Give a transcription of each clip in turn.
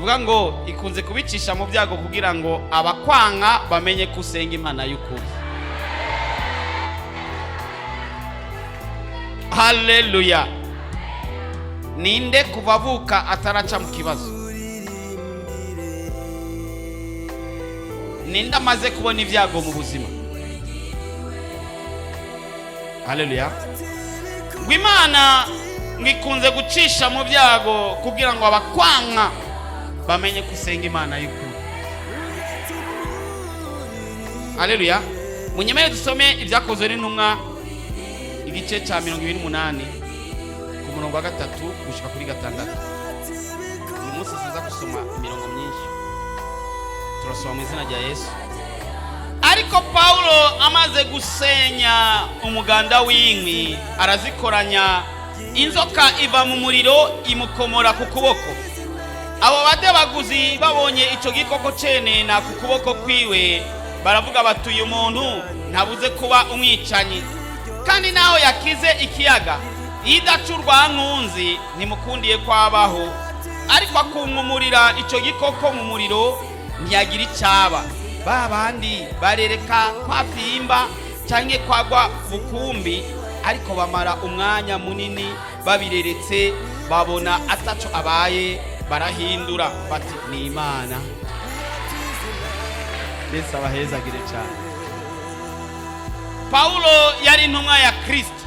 bivuga ngo ikunze kubicisha mu byago kugira ngo abakwanga bamenye kusenga Imana y'ukuri. Haleluya. Ninde kuva avuka ataraca mu kibazo? Ninde amaze kubona ibyago mu buzima? Haleluya. Ngo Imana ngikunze gucisha mu byago kugira ngo abakwanga bamenye kusenga Imana y'ukuri. Haleluya. Munyemere dusome ibyakozwe n'intumwa igice cya 28 ku murongo wa 3 gushika kuri 6. Uyu munsi tuza gusoma imirongo myinshi. Turasoma mu izina rya Yesu. Ariko Paulo amaze gusenya umuganda w'inkwi arazikoranya, inzoka iva mu muriro imukomora ku kuboko. Abo badebaguzi babonye ico gikoko cenena ku kuboko kwiwe baravuga bati uyu muntu ntabuze kuba umwicanyi, kandi naho yakize ikiyaga idacurwa nkunzi ntimukundiye kwabaho. Ariko akumumurira ico gikoko mu muriro ntiyagira icaba. Babandi barereka kwapimba canke kwagwa bukumbi, ariko bamara umwanya munini babireretse, babona ataco abaye, barahindura bati ni Imana. Yesu abahezagire cyane. Paulo yari intumwa ya Kristo.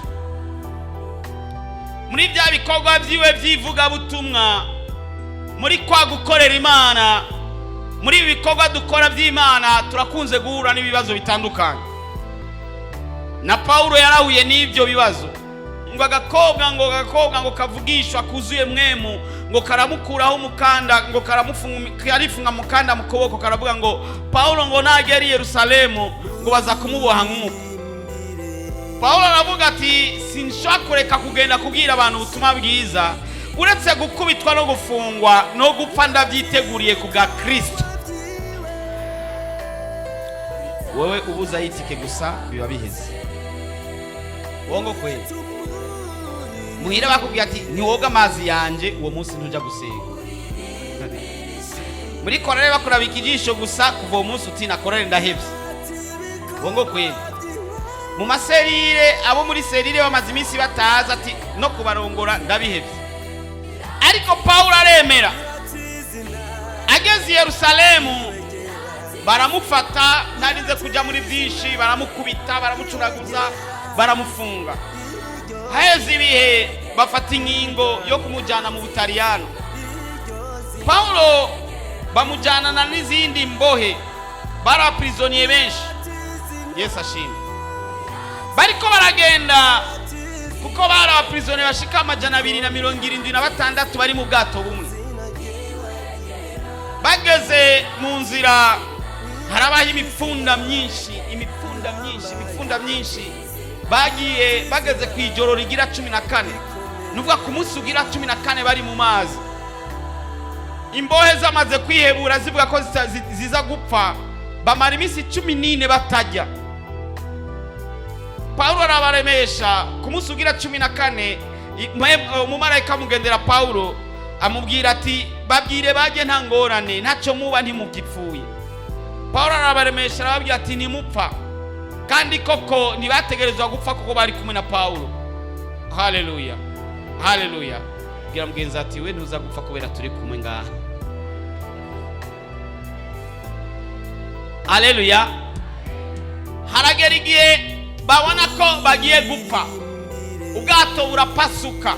Muri bya bikorwa byiwe byivuga butumwa, muri kwa gukorera Imana, muri ibikorwa dukora by'Imana turakunze guhura n'ibibazo bitandukanye. Na Paulo yarahuye n'ibyo bibazo. Ngo agakobwa ngo kavugishwa kuzuye mwemu, ngo karamukuraho umukanda, ngo karifunga mukanda mu kuboko, karavuga ngo Paulo ngo nagera i Yerusalemu ngo baza kumuboha nk'umuko. Paulo aravuga ati sinshaka kureka kugenda kubwira abantu ubutumwa bwiza, uretse gukubitwa no gufungwa no gupfa ndabyiteguriye ku bwa Kristo. Wowe ubuza yitike gusa biba biheze. Wongo kweli. Muhira bakubwira ati ntiwoga amazi yanje uwo munsi ntuja gusenga. Muri korale bakora bikijisho gusa kuva uwo munsi uti nakorale ndahevye. Wongo kweli. Mu maserire abo muri serire bamaze iminsi bataza ati no kubarongora ndabihevye. Ariko Paulo aremera. Ageze i Yerusalemu baramufata, ntarize kuja muri byinshi, baramukubita, baramucuraguza, baramufunga. Haheze ibihe bafata ingingo yo kumujyana mu Butaliyano. Paulo bamujyanana n'izindi mbohe, baraprisoniye benshi. Yesu ashimwe. Bariko baragenda kuko baraprisoniye bashika 276 bari mu bwato bumwe. Bageze mu nzira harabaho imipfunda myinshi. Bageze ku ijoro rigira 14. Nuvuga ku munsi ugira 14 bari mu mazi. Imbohe zamaze kwihebura zivuga ko ziza gupfa, bamara iminsi 14 batajya. Paulo arabaremesha. Ku munsi ugira 14 umumarayika mugendera Paulo amubwira ati babwire baje nta ngorane, ntacyo muba ntimugipfuye. Paulo arabaremesha arababwira ati nimupfa, kandi koko ntibategerezwa gupfa kuko bari kumwe na Paulo. Haleluya. Haleluya. Bwira mugenzi ati we ntuza gupfa kubera turi kumwe ngaha. Haleluya. Haragera igihe babona ko bagiye gupfa, ubwato burapasuka.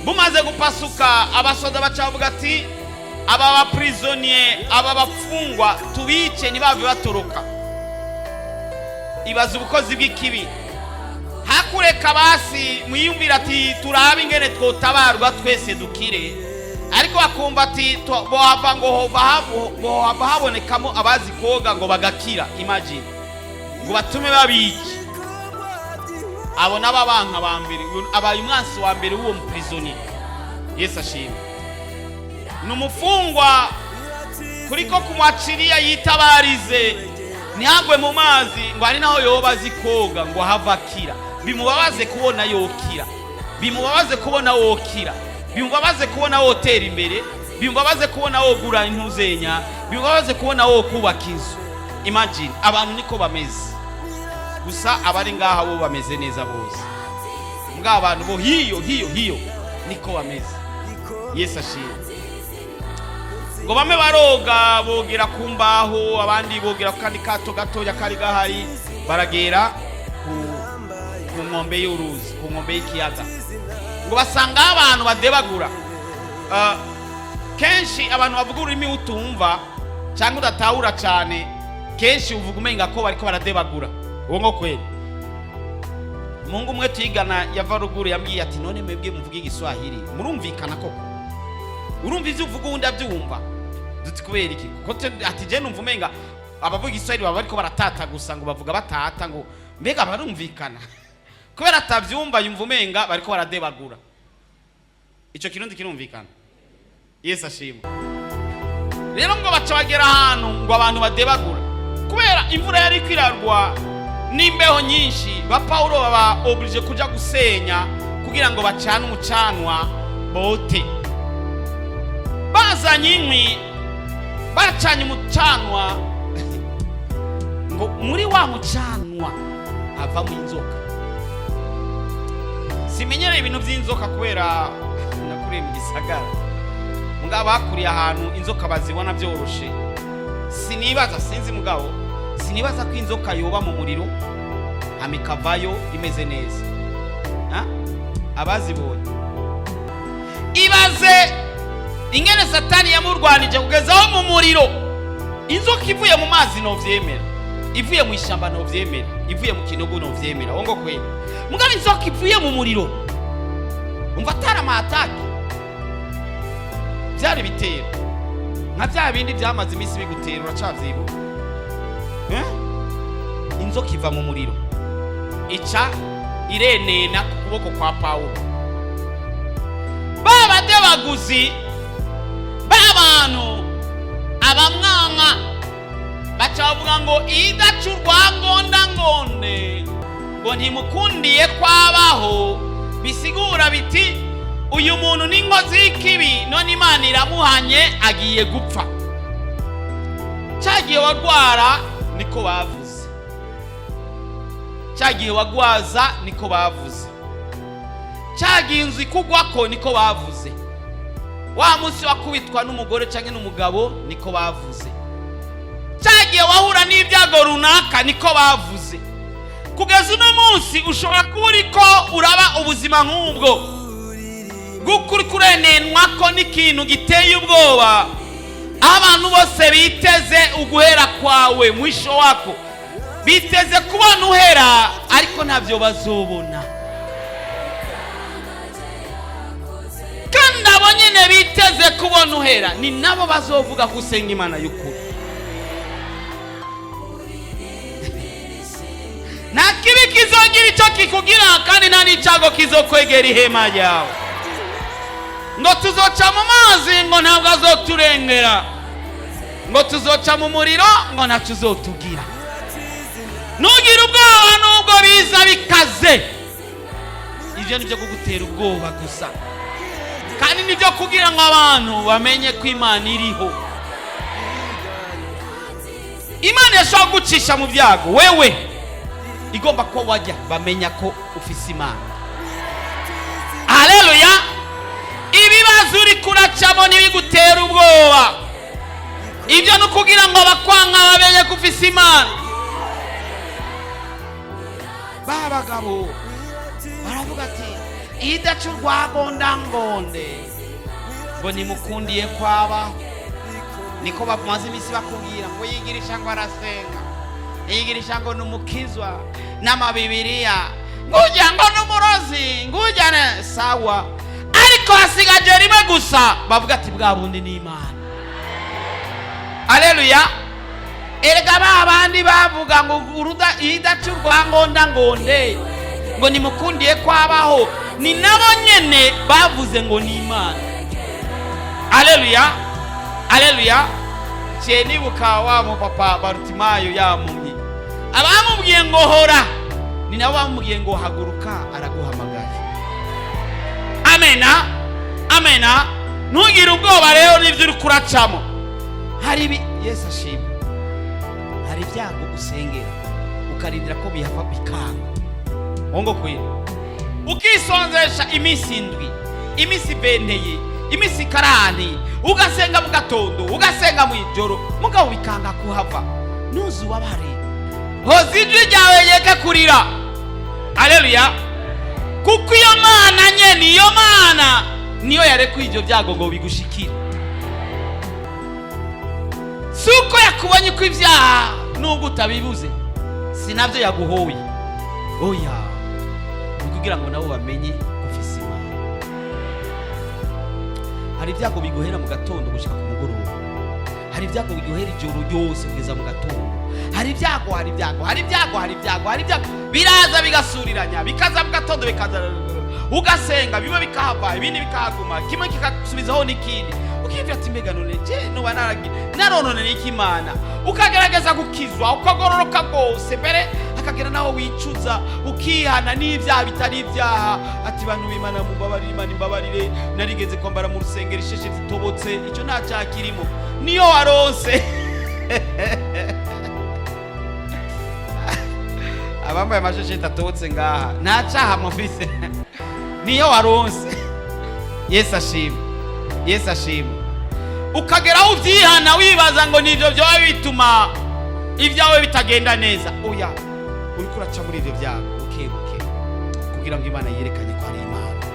Bumaze gupasuka, abasoda bacavuga ati aba baprisonier, aba bafungwa tubice ntibave batoroka. Ibaza ubukozi bw'ikibi. Hakureka basi mwiyumvira ati turabe ingene twotabarwa twese dukire, ariko bakumva ati bohava ngo bohava habonekamo abazi koga ngo bagakira. Imagine ngo batume babiki abo n'ababanka bambere, abaye umwansi wa mbere w'uwo mprisonier. Yesu ashimwe. Numufungwa kuriko kumwaciriya yitabarize ntihagwe mu mazi ngo ari naho yoba zikoga ngo havakira. Bimubabaze kubona yokira, bimubabaze kubona wokira, bimubabaze kubona wotera imbere, bimbabaze kubona wo gura intuzenya, bimbabaze kubona wo kubaka inzu. Imagine abantu niko bameze, gusa abari ngaha bo bameze neza bose. Mbwa abantu bo hiyo niko bameze. Yesu ashimwe. Ngo bame baroga bogira kumbaho, abandi bogira kandi kato gatoya kari gahari, baragera ku nkombe y'uruzi, ku nkombe y'ikiyaga. Ngo basanga abantu badebagura. Kenshi abantu bavuga ururimi utumva cyangwa udatahura cyane, kenshi uvuga umenga ko bariko baradebagura. Uwo ngo kweli. Mungu umwe tuyigana yava ruguru yambwiye ati none mwebwe muvuga igiswahili murumvikana koko? Urumva ivyo uvuga undi abyumva? Duti kubera iki? Kuko ati je numva umenga abavuga igiswahili baba bariko baratata gusa ngo bavuga batata ngo mbega barumvikana. Kubera atavyumva yumva umenga bariko baradebagura. Ico kirundi kirumvikana. Yesu ashimwe. Rero ngo baca bagera ahantu ngo abantu badebagura. Kubera imvura yari kwirarwa n'imbeho nyinshi, ba Paulo baba oblige kuja gusenya kugira ngo bacane umucanwa bote. Bazanye inkwi bacanye umucanwa ngo muri wa mucanwa ava mu inzoka. Simenyere ibintu by'inzoka kubera nakuriye mu gisagara. Mugabo bakuriye ahantu inzoka bazibona byoroshe. Sinibaza ko inzoka yoba mu muriro amikavayo imeze neza. Abazibonye ibaze ingene Satani yamurwanije kugezaho mu muriro. Inzoka ivuye mu mazi no vyemera, ivuye mu ishamba no vyemera, ivuye mu kinogo no vyemera. Wongo kweli. Mugabo inzoka ivuye mu muriro umva atara amataki byari bitera nka bya bindi byamaze imisi bigutera uracavyibuka. Inzoka iva mu muriro ica irenena ku kuboko kwa Paulo. Baba debaguzi babantu abamwanga bacavuga ngo idacurwa ngonde ngo ntimukundiye kwabaho, bisigura biti uyu muntu n'inkozi y'ikibi none Imana iramuhanye agiye gupfa. Cyagiye wagwara niko bavuze, cyagiye wagwaza niko bavuze, cyagiye inzu ikugwako niko bavuze, wa munsi wakubitwa n'umugore cyangwa n'umugabo niko bavuze, cyagiye wahura n'ibyago runaka niko bavuze. Kugeza uno munsi ushobora kuba uriko uraba ubuzima nk'ubwo gukuri kurenenwa ko n'ikintu giteye ubwoba. Abantu bose biteze uguhera kwawe, mwisho wako biteze kubona uhera, ariko ntabyo bazobona. Kandi abo nyene biteze kubona uhera ni nabo bazovuga kusenga Imana y'ukuri. Nta kibi kizogira icyo kikugira, kandi nta n'icago kizokwegera ihema ryawe. Ngo tuzoca mu mazi ngo ntabwo azoturengera, ngo tuzoca mu muriro ngo ntacyo uzotugira. Nugira ubwoba nubwo biza bikaze, ibyo nibyo kugutera ubwoba gusa, kandi nibyo kugira ngo abantu bamenye ko Imana iriho. Imana yashobora gucisha mu byago, wewe igomba ko wajya bamenya ko ufise Imana. Haleluya. Ibibazo uri kuracamo nibigutera ubwoba, ibyo nukugira ngo bakwanga bamenye ko ufise Imana. Babagabo baravuga ati idacurwa ngonde ngo nimukundiye kwaba, niko bamaze imisi bakubwira ngo yigirisha ngo arasenga, yigirisha ngo numukizwa n'amabibiriya, ngujya ngo numurozi, ngujya sawa, ariko hasigaje rimwe gusa bavuga ati bwa bundi ni Imana. Haleluya. Erega babandi bavuga ngo uruda idacurwa ngonde ngo nimukundiye kwabaho, ni nabo nyene bavuze ngo ni Imana. Haleluya. Haleluya. Nibuka wa mu papa Barutimayo yamumye, abamubwiye ngo hora ni nabo bamubwiye ngo haguruka araguhamagaye. Amena. Amena. ntugire ubwoba rero n'ibyo uri kuracamo. Hari Yesu ashimwe, hari ibyago usengera ukarindira ko bihava bikanga ongo kwira, ukisonzesha iminsi 7, iminsi 20, iminsi 40, ugasenga mu gatondo, ugasenga mu ijoro, mugabo bikanga kuhava. Ntuzubabare, hoza ijwi ryawe yeke kurira. Haleluya. Kuko iyo Mana nyene, iyo Mana niyo yarekuye ibyo byago ngo bigushikire. Suko yakubonye ko ibyaha nubwo utabibuze sinavyo yaguhoye. Oya, kugira ngo nabo bamenye ufise Imana. Hari ibyago biguhera mu gatondo gushika ku mugoroba, hari ibyago biguhera ijoro ryose kugeza mu gatondo. Hari ibyago biraza bigasuriranya, bikaza mu gatondo, bikaza ugasenga, bimwe bikahava, ibindi bikahaguma, kimwe kikasubizaho n'ikindi. Ukivya ati mbega none je no naronone n'ikimana, ukagerageza gukizwa, ukagororoka gose, mbere akagera naho wicuza, ukihana n'ibyaha bitari ibyaha. Ati bantu b'Imana mubabarire, Imana imbabarire, narigeze kwambara mu rusengero isheshe zitobotse, icyo nta cyaha kirimo, niyo waronse. Abambaye amasheshe atobotse ngaha nta cyaha mufise, niyo waronse. Yesu ashimwe, Yesu ashimwe. Ukageraho ubyihana wibaza ngo nivyo byoba bituma ibyawe bitagenda neza. Oya, uri kuraca muri ivyo byago bukebuke, kugira ngo Imana yerekanye ko ari Imana,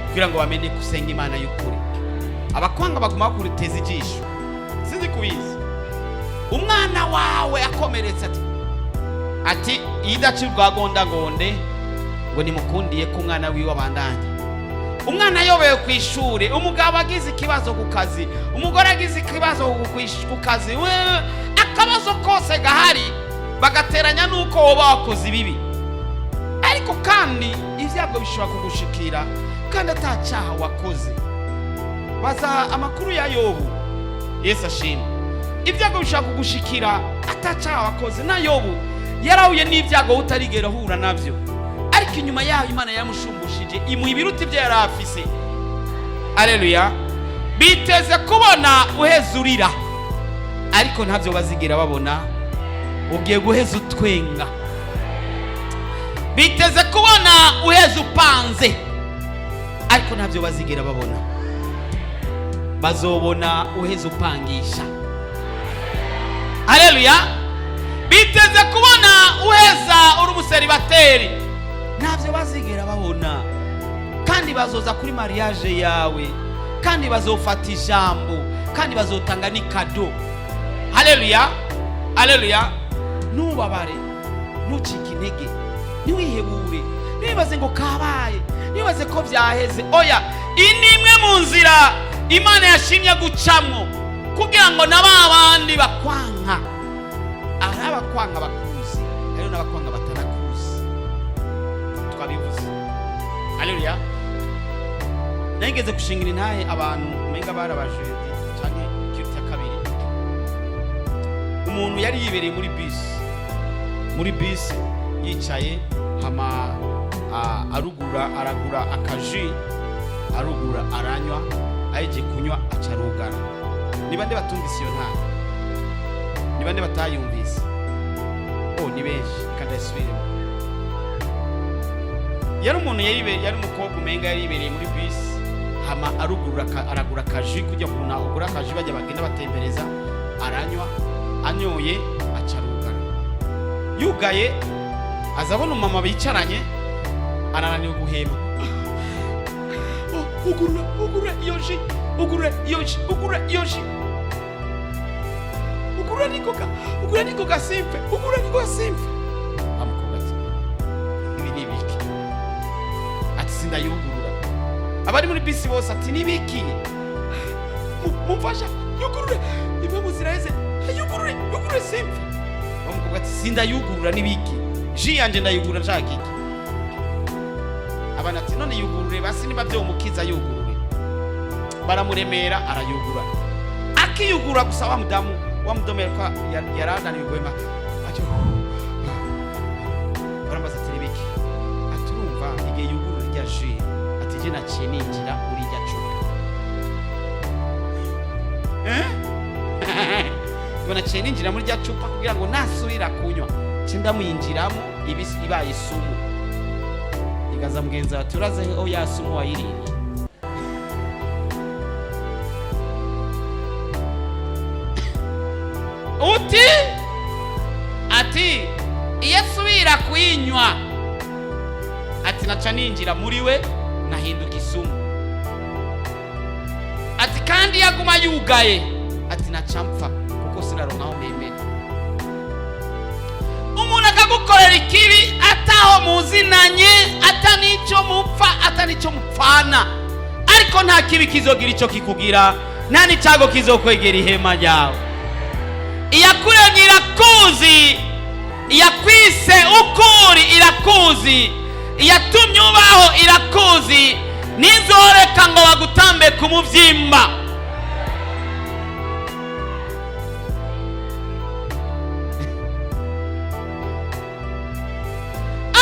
kugira ngo bamenye kusenga Imana y'ukuri. Abakwanga baguma kuruteza ijisho, sinzi kubizi. Umwana wawe akomeretse ati idacirwa gondagonde ngo nimukundiye ko umwana wiwe abandanye. Umwana yobewe ku ishuri, umugabo agize ikibazo ku kazi, umugore agize ikibazo ku kazi, akabazo kose gahari bagateranya nuko woba wakoze ibibi. Ariko kandi ibyago bishobora kugushikira kandi atacyaha wakoze. Baza amakuru ya Yobu. Yesu ashimwe. Ibyago bishobora kugushikira atacyaha wakoze. Na Yobu yarahuye n'ibyago utarigera hura navyo, ariko inyuma yaho Imana yamushumbishije imuha ibiruta ibyo yari afise. Haleluya. Biteze kubona uhezurira, ariko ntavyo bazigira babona ugiye guheza utwenga. Biteze kubona uheza upanze, ariko ntavyo bazigira babona, bazobona uheza upangisha. Haleluya. Biteze kubona uheza uri umuseribateri, ntavyo bazigera babona, kandi bazoza kuri mariage yawe, kandi bazofata ijambo, kandi bazotanga n'ikado. Haleluya, haleluya. Ntubabare, ntucike intege, ntiwihebure, nibaze ngo kabaye, nibaze ko byaheze. Oya, inimwe mu nzira Imana yashimye gucamwo kugira ngo nababandi bakwanka. Ari abakwanga bakuzi, ari n'abakwanga batanakuzi, twabivuze. Haleluya. Nageze gushingira intahe abantu menga barabajedi cyane kirutya kabiri. Umuntu yari yibereye muri bisi yicaye, hama aragura akaji, arugura aranywa, aje kunywa acarugara. Ni bande batumvise iyo ntahe? Ni bande batayumvise? Ni benshi kandi asubire. Yari umuntu yari umukobwa umenga yari yibereye muri bisi, hama aragura akaji kujya kuna ugura akaji bajya bagenda batembereza, aranywa, anyoye acarugara. Yugaye azabona umama bicaranye, anananiwe guhema. Ugura yoshi, ugura nikoga simpe. Amukobwa ati ibi ni biki? Ati sindayugurura. Abari muri bisi bose ati ni biki? Mumfasha yugurure, ibe muziraheze, yugurure simpe. Amukobwa ati sindayugurura ni biki? Ji yanje ndayugurura nshaka iki? Abana ati none yugurure basi niba byo umukiza yugurure. Baramuremera arayugura. Akiyugura gusa wa mudomera kwa yarananiwe gwema. Ati barambaza ati biki? Ati urumva igihe yugurura rya ji, ati je naciye ninjira uri rya cupa. ngo naciye ninjira muri rya cupa kugira ngo nasubira kunywa ndamuyinjiramo ibaye isumu. Igaza mugenzi wa turaze aho ya sumu wayiriye. Uti ati iyo asubira kuyinywa ati naca ninjira muri we nahinduka isumu. Ati kandi yaguma yugaye ati naca mpfa kuko sinaronkaho memena. Umuntu akagukorera ikibi ataho muzinanye, atanico mupfa, atanico mupfana, ariko nta kibi kizogira ico kikugira, nta n'icago kizokwegera ihema ryawe. Iyakuremye irakuzi, iyakwise ukuri irakuzi, iyatumye ubaho irakuzi, nizoreka ngo bagutambe ku muvyimba.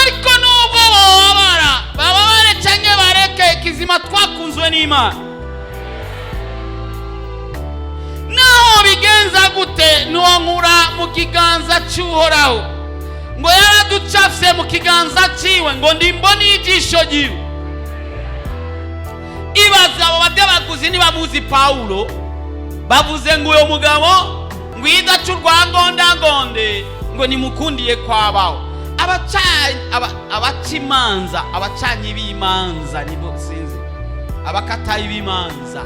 Ariko nubwo bababare canke bareke kizima twakunzwe n'Imana. Naho bigenza gute nuwankura mu kiganza cy'Uhoraho, ngo yaraducafye mu kiganza ciwe, ngo ndimbona ijisho ryiwe. Ibaza abo badebaguzi nibamuzi Paulo, bavuze ngo uyo mugabo ngwida cy'urwangondangonde ngo nimukundiye kwabaho. Abacimanza, abacanyi b'imanza, nibo sinzi, abakatayi b'imanza,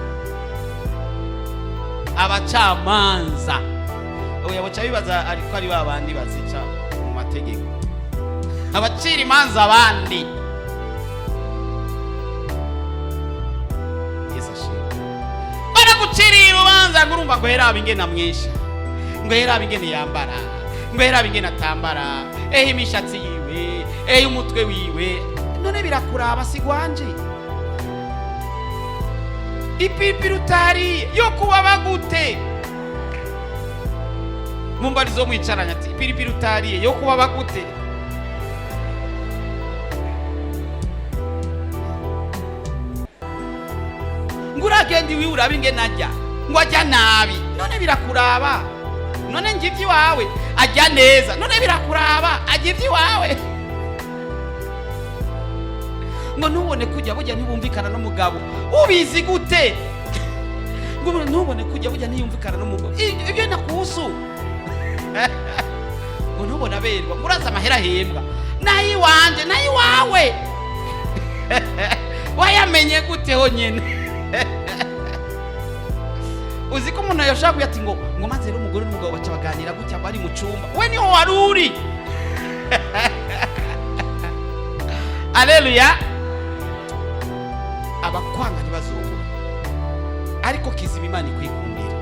abacamanza. Oya baca bibaza ariko ari babandi bazica mu mategeko, abacira imanza abandi. Yesu ashimwe. Baragucirira urubanza ngo urumva ngo heraba ingene amwisha, ngo heraba ingene yambara, ngo heraba ingene atambara, imishatsi yiwe, umutwe wiwe. None birakuraba sigwanje? Ipipiri utari yo kubaba gute? Mumbarizo mwicaranya ati ipiripiri utari yo kubaba gute? Nguragenda iwi urabe ingene ajya, ngo ajya nabi. None birakuraba? None ngivyi wawe ajya neza, none birakuraba? Agivyi wawe ngo ntubone kujya burya ntibumvikana n'umugabo, ubizi gute? Ngo ntubone kujya burya ntiyumvikana n'umugabo, ibyo nakusu. Ngo ntubone aberwa, muraza amahera hembwa, nayi wanje nayi wawe. Wayamenye gute honyene? Uzi ko umuntu yashaka kuyati ngo maze rero umugore n'umugabo baca baganira gutya bari mu cyumba, we niho waruri. Haleluya. Abakwanga ntibazobura, ariko kizima Imana ikwikundira.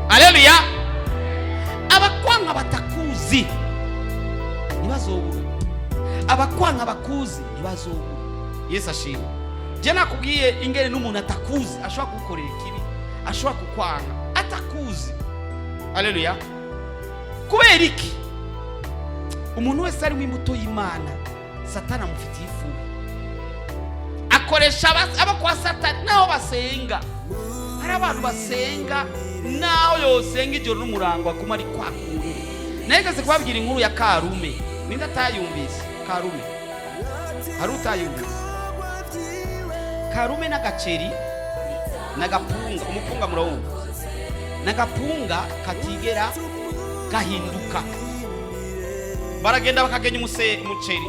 Haleluya. Abakwanga batakuzi ntibazobura, abakwanga bakuzi ntibazobura. Yesu ashimwe. Je nakubwiye ingene n'umuntu atakuzi ashobora kugukorera ikibi, ashobora kukwanga atakuzi. Haleluya. Kubera iki? Umuntu wese ari w'imbuto y'Imana, Satani amufitiye ifuhe. Akoresha aba kwa Satani naho basenga. Hari abantu basenga naho yosenga ijoro n'umurango akuma ari kwakuru. Nageze kubabwira inkuru ya Karume. Ninda tayumvise Karume. Hari utayumvise? Karume n'agaceri n'agapunga, umupunga murawumva, n'agapunga katigera gahinduka. Baragenda bakagenya umuceri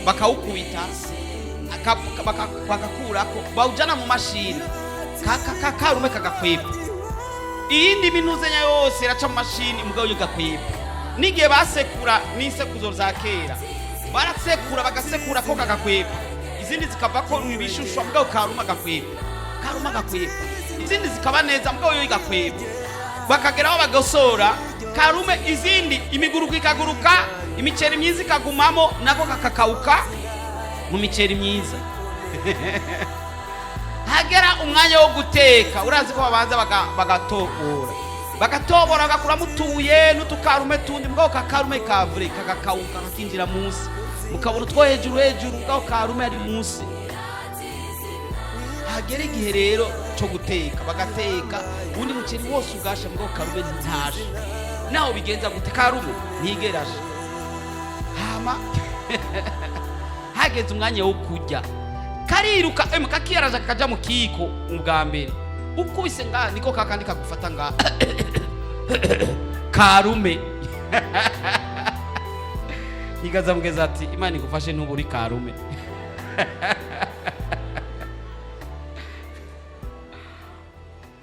bakawukubita bakakurako bawujana mu mashini, Karume kagakwepa. Iyindi minuzenya yose iraca mu mashini, mugabo yo gakwepa. Nigihe basekura n'isekuzo za kera, barasekura bagasekura ko kagakwepa, izindi zikava ko ibishusho mugabo Karume agakwepa, izindi zikaba neza mugabo yo igakwepa. Bakageraho bagosora Karume, izindi imiguruka ikaguruka, imiceri myiza ikagumamo, nako kakakauka mu miceri myiza. Hagera umwanya wo guteka, urazi ko babanza bagatobora bagakura mutuye n'utukarume tundi, mugabo Karume kavure kakakauka kakinjira munsi, mukabona two hejuru mugabo Karume ari munsi. hagera igihe rero cyo guteka, bagateka undi muceri wose ugasha ngo Karume ntashe. Naho bigenza gute Karume ntigerashe. Hama hageze umwanya wo kurya, kariruka kakiyaraje kakaja mu kiko ubwa mbere. Ukubise nga niko kakandi kagufata nga Karume igaza mugeza ati Imana igufashe ntuburi Karume.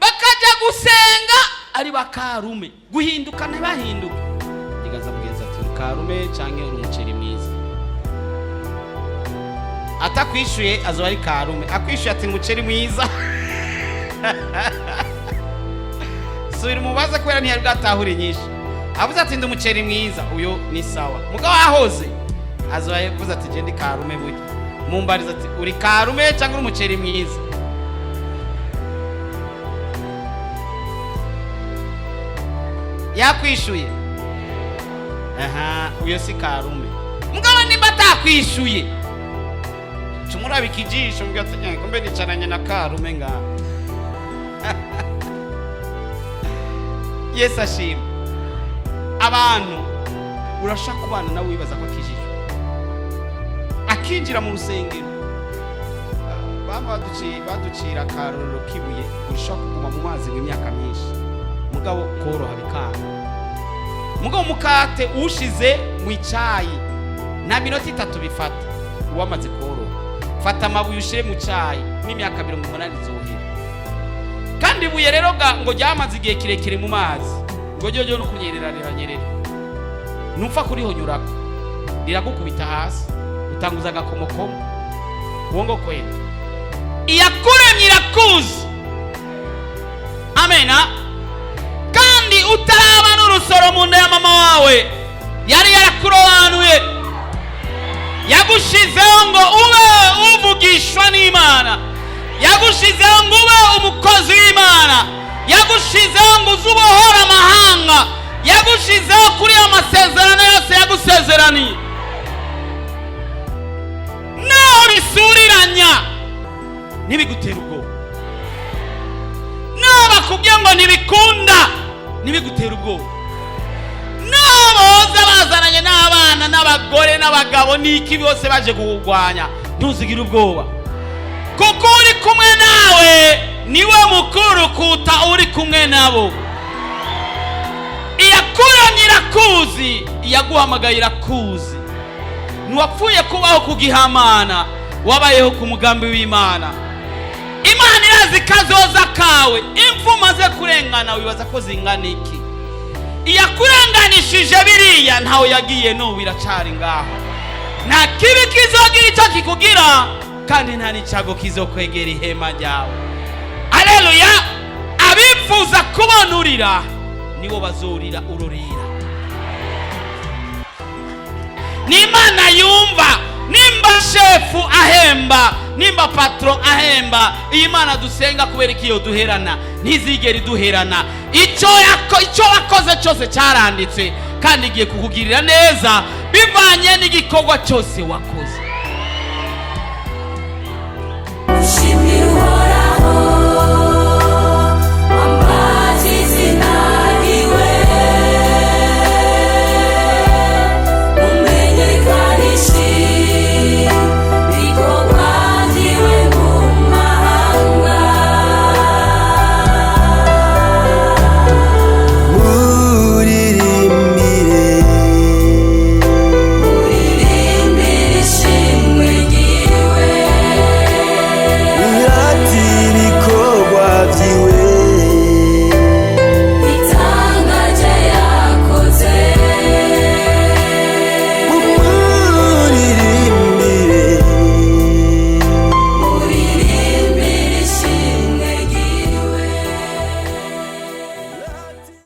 Bakaja gusenga ari bakarume guhinduka ntibahinduka. Igaza mugeza ati Karume canke uri umuceri mwiza. Atakwishuye azo ari Karume, akwishuye ati umuceri mwiza. Subira mubaza kubera ntiyari bwatahure nyinshi. Avuze ati ndi umuceri mwiza, uyo ni sawa. Mugabo ahoze azo yavuze ati je ndi Karume buke. Mumbariza ati uri Karume cyangwa uri umuceri mwiza? Yakwishuye. Aha, uyo si Karume. Mugabo nimba atakwishuye, tumuraba ikijisho mbwa ati kumbe nicaranye na Karume nga. Yesu ashimwe. Abantu urashaka kubana nawe wibaza ko akijisho, akinjira mu rusengero baducira akarorero kibuye urashaka kuguma mu mazi w'imyaka myinshi, mugabo koroha bikanga. Mugabo mukate ushize mu icayi na minota 3 bifata uwamaze koroha. Fata amabuye ushire mu cayi n'imyaka 80 zohera. Kandi buye rero ngo ryamaze igihe kirekire mu mazi, ngo ryo no kunyerera riranyerera, nupfa kurihonyurako riragukubita hasi, utanguza agakomokomo wongo kwenda. Iyakuremye irakuzi. Amena. Kandi utaraba n'urusoro mu nda ya mama wawe yari yarakurobanuye, yagushizeho ngo ube uvugishwa n'Imana, yagushizeho ngo ube umukozi w'Imana, yagushizeho ngo uzubohora amahanga, yagushizeho kuri amasezerano yose yagusezeraniye. Naho bisuriranya ntibigutera ubwoba, naho bakubwiye ngo ntibikunda ntibigutera ubwoba, naho boza bazananye n'abana n'abagore n'abagabo n'iki bose baje kugwanya, ntuzigire ubwoba, kuko uri kumwe nawe niwe mukuru kuta uri kumwe nabo. Iyakuremye irakuzi, iyaguhamagaye irakuzi. Ntiwapfuye kubaho kugihamana, wabayeho ku mugambi w'Imana. Imana irazi kazoza kawe, imfu maze kurengana wibaza ko zingana iki. Iyakurenganishije biriya ntawe yagiye no biracari ngaho. Nta kibi kizogira icyo kikugira, kandi nta n'icyago kizokwegera ihema ryawe. Haleluya. Abifuza kubonurira nibo bazurira ururira. N'Imana yumva, nimba shefu ahemba, nimba patron ahemba, Imana dusenga kubera ikiyo duherana ntizigera duherana. Icyo wakoze cyose cyaranditse kandi igiye kukugirira neza bivanye n'igikorwa cyose wakoze.